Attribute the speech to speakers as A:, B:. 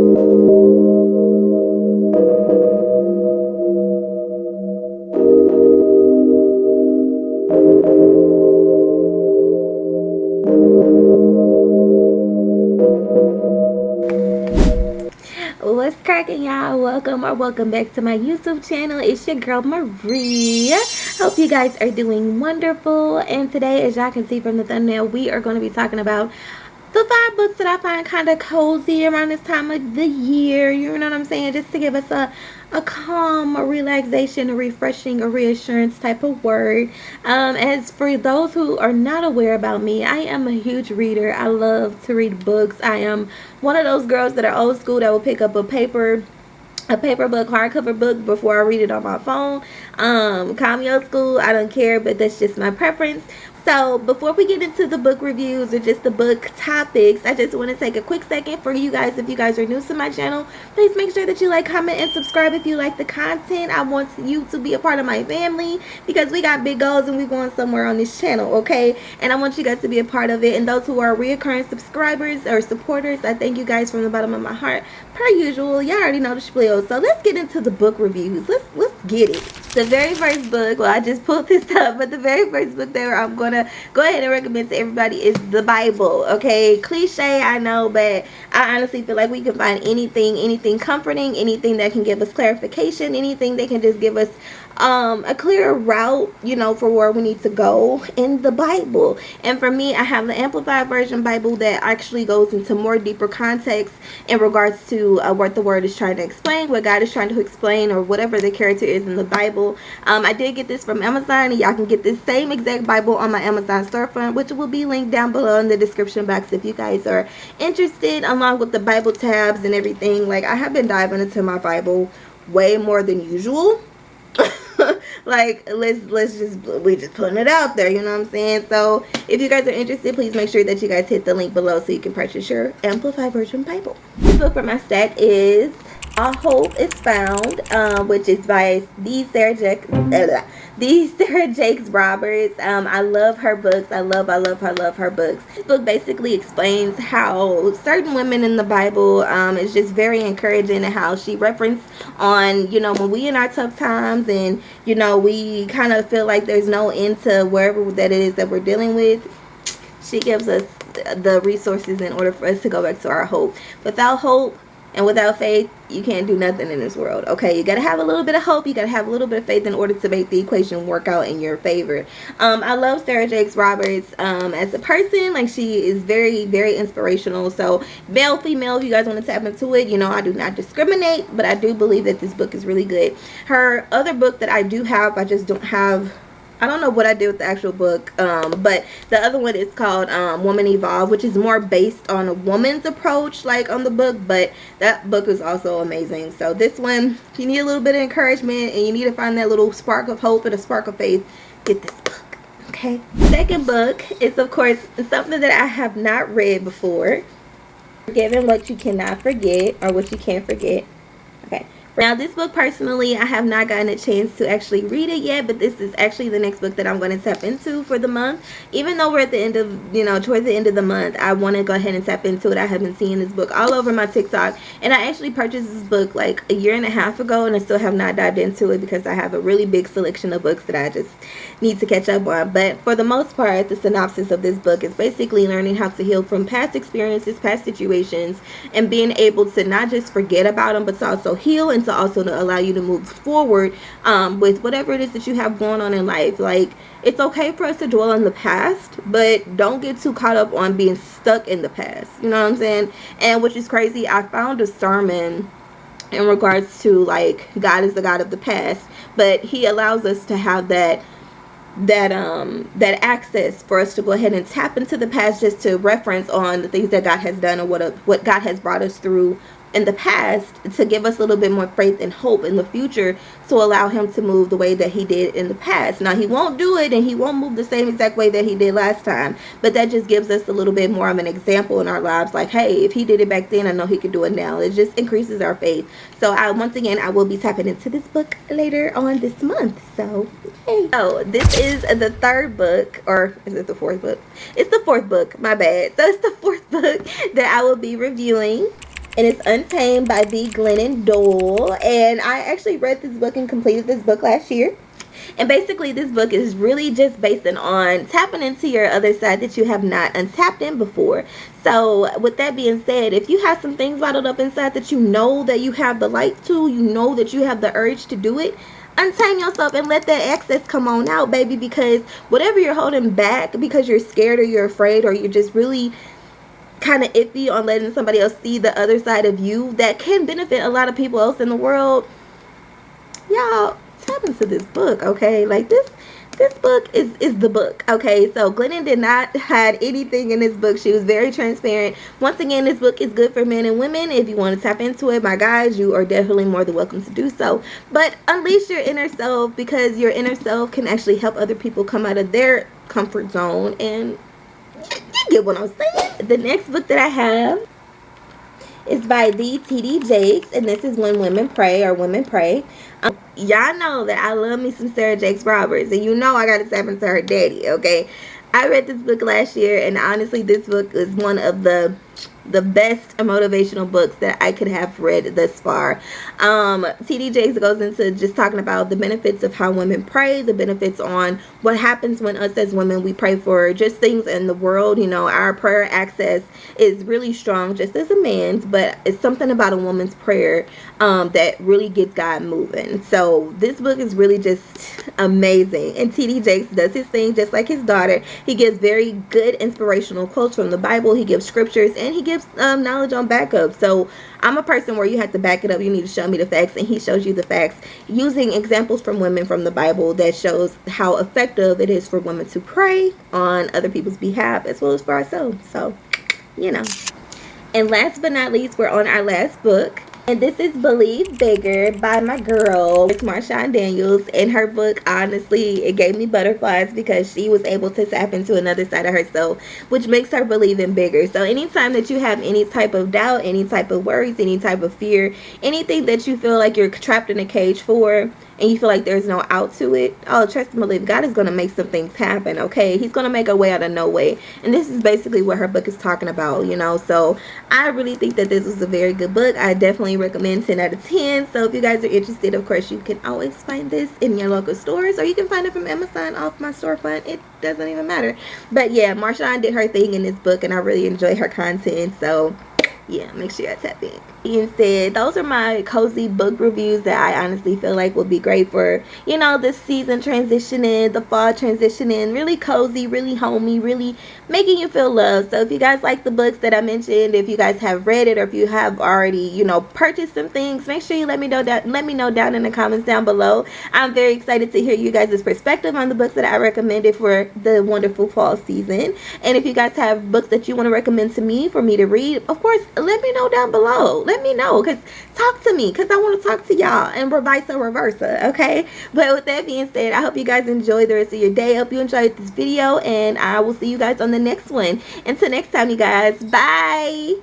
A: What's cracking, y'all? Welcome back to my YouTube channel. It's your girl Marie. Hope you guys are doing wonderful. And today, as y'all can see from the thumbnail, we are going to be talking about the 5 books that I find kind of cozy around this time of the year. You know what I'm saying? Just to give us a calm, a relaxation, a refreshing, a reassurance type of word. As for those who are not aware about me, I am a huge reader. I love to read books. I am one of those girls that are old school that will pick up a paper book, hardcover book before I read it on my phone. Call me old school, I don't care, but that's just my preference. So before we get into the book reviews or just the book topics, I just want to take a quick second for you guys. If you guys are new to my channel, please make sure that you like, comment, and subscribe if you like the content. I want you to be a part of my family because we got big goals and we're going somewhere on this channel, okay? And I want you guys to be a part of it. And those who are reoccurring subscribers or supporters, I thank you guys from the bottom of my heart. Per usual, y'all already know the spiel. So let's get into the book reviews. Let's get it. The very first book, well, I just pulled this up, but the very first book that I'm gonna go ahead and recommend to everybody is the Bible. Okay, cliche, I know, but I honestly feel like we can find anything comforting, anything that can give us clarification, anything that can just give us a clear route, you know, for where we need to go in the Bible. And for me, I have the Amplified Version Bible that actually goes into more deeper context in regards to what the word is trying to explain, what God is trying to explain, or whatever the character is in the Bible. I did get this from Amazon, and y'all can get this same exact Bible on my Amazon storefront, which will be linked down below in the description box if you guys are interested, along with the Bible tabs and everything. Like, I have been diving into my Bible way more than usual. Like, we just putting it out there, you know what I'm saying? So if you guys are interested, please make sure that you guys hit the link below so you can purchase your Amplified Version Bible. This book for my stack is All Hope is Found, which is by the Sarah Jakes Roberts. I love her books. I love her books. This book basically explains how certain women in the Bible is just very encouraging, and how she referenced on, you know, when we in our tough times and, you know, we kind of feel like there's no end to wherever that it is that we're dealing with, she gives us the resources in order for us to go back to our hope. Without hope and without faith, you can't do nothing in this world, okay? You gotta have a little bit of hope, you gotta have a little bit of faith in order to make the equation work out in your favor. I love Sarah Jakes Roberts as a person. Like, she is very, very inspirational. So male, female, if you guys want to tap into it, you know, I do not discriminate, but I do believe that this book is really good. Her other book that I do have, I just don't have, I don't know what I did with the actual book, but the other one is called Woman Evolve, which is more based on a woman's approach, like, on the book, but that book is also amazing. So this one, if you need a little bit of encouragement and you need to find that little spark of hope and a spark of faith, get this book, okay? Second book is, of course, something that I have not read before. Forgiving What You Cannot Forget, or What You Can't Forget. Okay. Now, this book, personally, I have not gotten a chance to actually read it yet, but this is actually the next book that I'm going to tap into for the month. Even though we're at the end of, you know, towards the end of the month, I want to go ahead and tap into it. I have been seeing this book all over my TikTok, and I actually purchased this book like a year and a half ago, and I still have not dived into it because I have a really big selection of books that I just need to catch up on. But for the most part, the synopsis of this book is basically learning how to heal from past experiences, past situations, and being able to not just forget about them, but to also heal and to also to allow you to move forward with whatever it is that you have going on in life. Like, it's okay for us to dwell on the past, but don't get too caught up on being stuck in the past, you know what I'm saying? And which is crazy, I found a sermon in regards to, like, God is the God of the past, but he allows us to have that access for us to go ahead and tap into the past, just to reference on the things that God has done, or what God has brought us through in the past, to give us a little bit more faith and hope in the future, to allow him to move the way that he did in the past. Now, he won't do it, and he won't move the same exact way that he did last time, but that just gives us a little bit more of an example in our lives, like, hey, if he did it back then, I know he could do it now. It just increases our faith. So once again, I will be tapping into this book later on this month. So hey. So this is the third book, or is it the fourth book? It's the fourth book, my bad. So it's the fourth book that I will be reviewing. and it's Untamed by the Glennon Doyle. And I actually read this book and completed this book last year. And basically, this book is really just based on tapping into your other side that you have not untapped in before. So, with that being said, if you have some things bottled up inside that you know that you have the light to, you know that you have the urge to do it, untame yourself and let that access come on out, baby. Because whatever you're holding back because you're scared or you're afraid or you're just really kind of iffy on letting somebody else see the other side of you that can benefit a lot of people else in the world, y'all tap into this book, okay? Like this book is the book, okay? So Glennon did not hide anything in this book. She was very transparent. Once again, this book is good for men and women. If you want to tap into it, my guys, you are definitely more than welcome to do so. But unleash your inner self, because your inner self can actually help other people come out of their comfort zone. And you get what I'm saying. The next book that I have is by the T.D. Jakes, and this is When Women Pray, or Women Pray. Y'all know that I love me some Sarah Jakes Roberts, and you know I gotta tap into her daddy, okay? I read this book last year, and honestly, this book is one of the best motivational books that I could have read thus far. T.D. Jakes goes into just talking about the benefits of how women pray, the benefits on what happens when us as women, we pray for just things in the world. You know, our prayer access is really strong just as a man's, but it's something about a woman's prayer that really gets God moving. So this book is really just amazing, and T.D. Jakes does his thing just like his daughter. He gives very good inspirational quotes from the Bible. He gives scriptures, and he gives knowledge on backup. So I'm a person where you have to back it up. You need to show me the facts, and he shows you the facts using examples from women from the Bible that shows how effective it is for women to pray on other people's behalf as well as for ourselves. So, you know. And last but not least, we're on our last book. And this is Believe Bigger by my girl, it's Marshawn Daniels. And her book, honestly, it gave me butterflies because she was able to tap into another side of herself, which makes her believe in bigger. So anytime that you have any type of doubt, any type of worries, any type of fear, anything that you feel like you're trapped in a cage for, and you feel like there's no out to it, oh, trust and believe God is going to make some things happen, okay? He's going to make a way out of no way. And this is basically what her book is talking about, you know? So I really think that this was a very good book. I definitely recommend 10 out of 10. So if you guys are interested, of course, you can always find this in your local stores, or you can find it from Amazon off my storefront. It doesn't even matter. But yeah, Marshawn did her thing in this book, and I really enjoy her content. So yeah, make sure you tap in. Being said, those are my cozy book reviews that I honestly feel like would be great for, you know, this season transitioning, the fall transitioning, really cozy, really homey, really making you feel loved. So if you guys like the books that I mentioned, if you guys have read it, or if you have already, you know, purchased some things, make sure you let me know down in the comments down below. I'm very excited to hear you guys' perspective on the books that I recommended for the wonderful fall season. And if you guys have books that you want to recommend to me for me to read, of course, let me know down below. Let me know, because talk to me, because I want to talk to y'all, and vice versa, okay? But with that being said, I hope you guys enjoy the rest of your day. I hope you enjoyed this video, and I will see you guys on the next one. Until next time, you guys, bye.